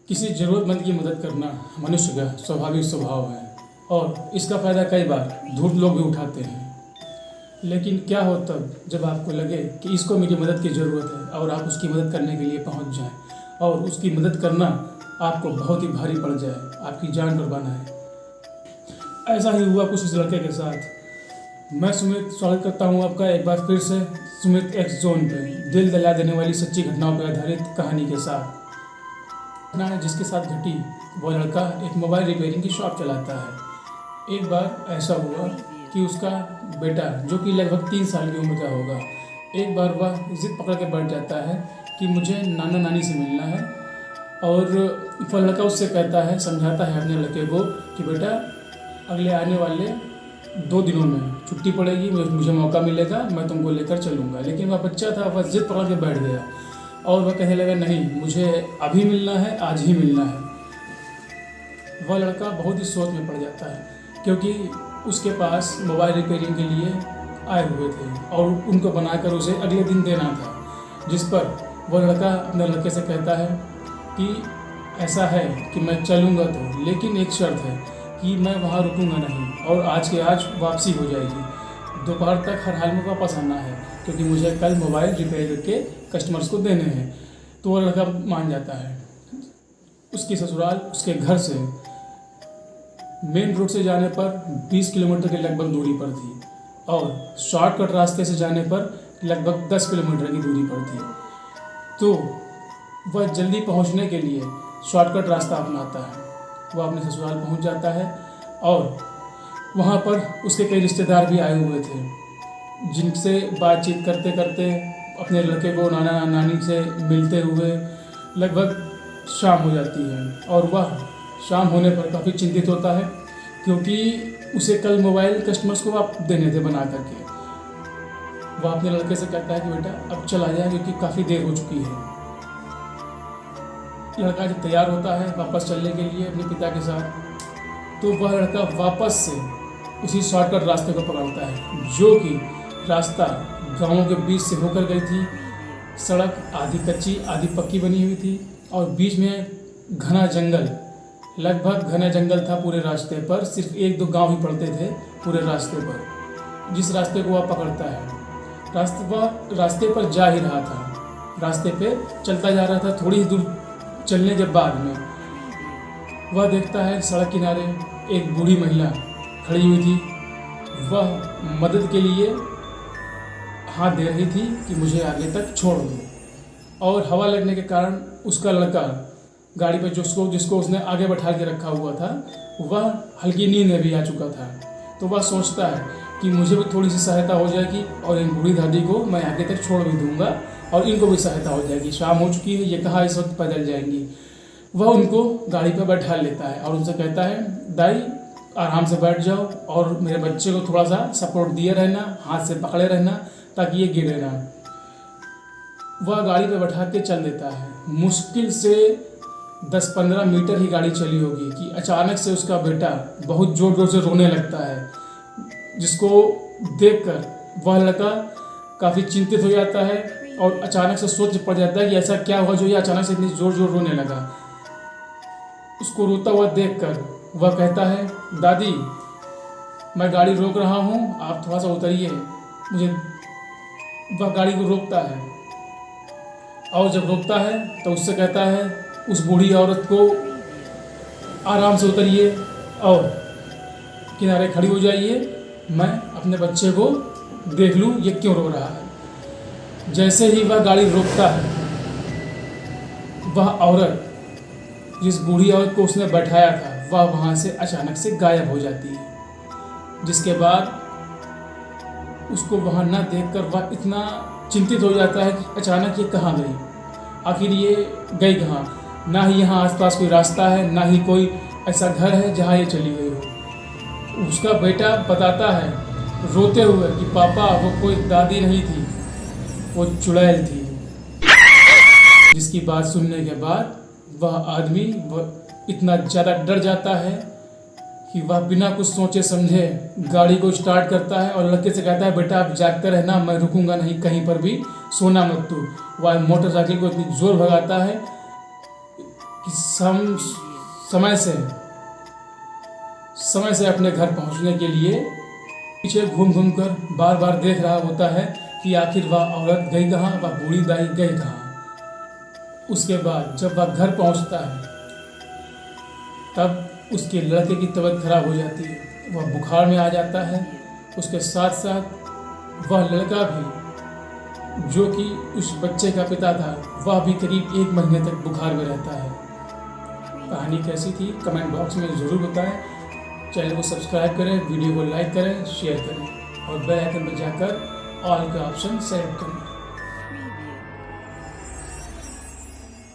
किसी ज़रूरतमंद की मदद करना मनुष्य का स्वाभाविक स्वभाव है और इसका फ़ायदा कई बार धूर्त लोग भी उठाते हैं। लेकिन क्या हो तब जब आपको लगे कि इसको मेरी मदद की ज़रूरत है और आप उसकी मदद करने के लिए पहुंच जाएं और उसकी मदद करना आपको बहुत ही भारी पड़ जाए, आपकी जान पर बना है। ऐसा ही हुआ कुछ इस लड़के के साथ। मैं सुमित स्वागत करता हूं आपका एक बार फिर से सुमित एक्स जोन पे, दिल दहला देने वाली सच्ची घटनाओं पर आधारित कहानी के साथ। घटना है जिसके साथ घटी, वो लड़का एक मोबाइल रिपेयरिंग की शॉप चलाता है। एक बार ऐसा हुआ कि उसका बेटा, जो कि लगभग 3 साल की उम्र का होगा, एक बार वह जिद पकड़ के बैठ जाता है कि मुझे नाना नानी से मिलना है। और वह लड़का उससे कहता है, समझाता है अपने लड़के को कि बेटा अगले आने वाले 2 दिनों में छुट्टी पड़ेगी, मुझे मौका मिलेगा, मैं तुमको लेकर चलूँगा। लेकिन वह बच्चा था, वह जिद पकड़ के बैठ गया और वह कहने लगा नहीं, मुझे अभी मिलना है, आज ही मिलना है। वह लड़का बहुत ही सोच में पड़ जाता है क्योंकि उसके पास मोबाइल रिपेयरिंग के लिए आए हुए थे और उनको बनाकर उसे अगले दिन देना था। जिस पर वह लड़का अपने लड़के से कहता है कि ऐसा है कि मैं चलूँगा तो, लेकिन एक शर्त है कि मैं वहाँ रुकूँगा नहीं और आज के आज वापसी हो जाएगी। दोपहर तक हर हाल में वापस आना है क्योंकि मुझे कल मोबाइल रिपेयर करके कस्टमर्स को देने हैं। तो वह लड़का मान जाता है। उसकी ससुराल उसके घर से मेन रोड से जाने पर 20 किलोमीटर के लगभग दूरी पर थी और शॉर्टकट रास्ते से जाने पर लगभग 10 किलोमीटर की दूरी पर थी। तो वह जल्दी पहुंचने के लिए शॉर्टकट रास्ता अपनाता है। वह अपने ससुराल पहुंच जाता है और वहां पर उसके कई रिश्तेदार भी आए हुए थे, जिनसे बातचीत करते करते अपने लड़के को नाना नानी से मिलते हुए लगभग शाम हो जाती है। और वह शाम होने पर काफ़ी चिंतित होता है क्योंकि उसे कल मोबाइल कस्टमर्स को आप देने थे बना करके। वह अपने लड़के से कहता है कि बेटा अब चला जाए क्योंकि काफ़ी देर हो चुकी है। लड़का जब तैयार होता है वापस चलने के लिए अपने पिता के साथ, तो वह लड़का वापस से उसी शॉर्टकट रास्ते को पकड़ता है, जो कि रास्ता गाँवों के बीच से होकर गई थी। सड़क आधी कच्ची आधी पक्की बनी हुई थी और बीच में घना जंगल, लगभग घना जंगल था पूरे रास्ते पर। सिर्फ 1-2 गांव ही पड़ते थे पूरे रास्ते पर। जिस रास्ते को वह पकड़ता है, वह रास्ते पर जा ही रहा था, रास्ते पे चलता जा रहा था। थोड़ी ही दूर चलने के बाद में वह देखता है सड़क किनारे एक बूढ़ी महिला खड़ी हुई थी। वह मदद के लिए हाथ दे रही थी कि मुझे आगे तक छोड़ दो। और हवा लगने के कारण उसका लड़का गाड़ी पर जिसको उसने आगे बैठा के रखा हुआ था, वह हल्की नींद में भी आ चुका था। तो वह सोचता है कि मुझे भी थोड़ी सी सहायता हो जाएगी और इन बूढ़ी दादी को मैं आगे तक छोड़ भी दूंगा और इनको भी सहायता हो जाएगी। शाम हो चुकी है, ये कहाँ इस वक्त पैदल जाएंगी। वह उनको गाड़ी पर बैठा लेता है और उनसे कहता है, दाई आराम से बैठ जाओ और मेरे बच्चे को थोड़ा सा सपोर्ट दिए रहना, हाथ से पकड़े रहना ताकि ये गिरे ना। वह गाड़ी पर बैठा के चल देता है। मुश्किल से 10-15 मीटर ही गाड़ी चली होगी कि अचानक से उसका बेटा बहुत जोर जोर से रोने लगता है, जिसको देखकर वह लड़का काफ़ी चिंतित हो जाता है और अचानक से सोच पड़ जाता है कि ऐसा क्या हुआ जो ये अचानक से इतनी जोर जोर रोने लगा। उसको रोता हुआ देखकर वह कहता है, दादी मैं गाड़ी रोक रहा हूँ, आप थोड़ा सा उतरिए मुझे। वह गाड़ी को रोकता है और जब रोकता है तो उससे कहता है, उस बूढ़ी औरत को आराम से उतरिए और किनारे खड़ी हो जाइए, मैं अपने बच्चे को देख लूँ ये क्यों रो रहा है। जैसे ही वह गाड़ी रोकता है, वह औरत, जिस बूढ़ी औरत को उसने बैठाया था, वह वहाँ से अचानक से गायब हो जाती है। जिसके बाद उसको वहाँ न देखकर वह इतना चिंतित हो जाता है कि अचानक ये कहाँ गई, आखिर ये गई कहाँ। ना ही यहाँ आसपास कोई रास्ता है, ना ही कोई ऐसा घर है जहाँ ये चली गई हो। उसका बेटा बताता है रोते हुए कि पापा वो कोई दादी नहीं थी, वो चुड़ैल थी। जिसकी बात सुनने के बाद वह आदमी इतना ज़्यादा डर जाता है कि वह बिना कुछ सोचे समझे गाड़ी को स्टार्ट करता है और लड़के से कहता है, बेटा आप जागते रहना, मैं रुकूंगा नहीं कहीं पर भी, सोना मत तू। वह मोटरसाइकिल को इतनी जोर भगाता है कि समय से अपने घर पहुंचने के लिए पीछे घूम घूम कर बार बार देख रहा होता है कि आखिर वह औरत गई कहाँ, वह बूढ़ी दाई गई कहाँ। उसके बाद जब वह घर पहुंचता है तब उसके लड़के की तबीयत खराब हो जाती है, वह बुखार में आ जाता है। उसके साथ साथ वह लड़का भी जो कि उस बच्चे का पिता था वह भी करीब 1 महीने तक बुखार में रहता है। कहानी कैसी थी कमेंट बॉक्स में ज़रूर बताएं। चैनल को सब्सक्राइब करें, वीडियो को लाइक करें, शेयर करें और बेल आइकन पर जाकर ऑल का ऑप्शन सेलेक्ट करें।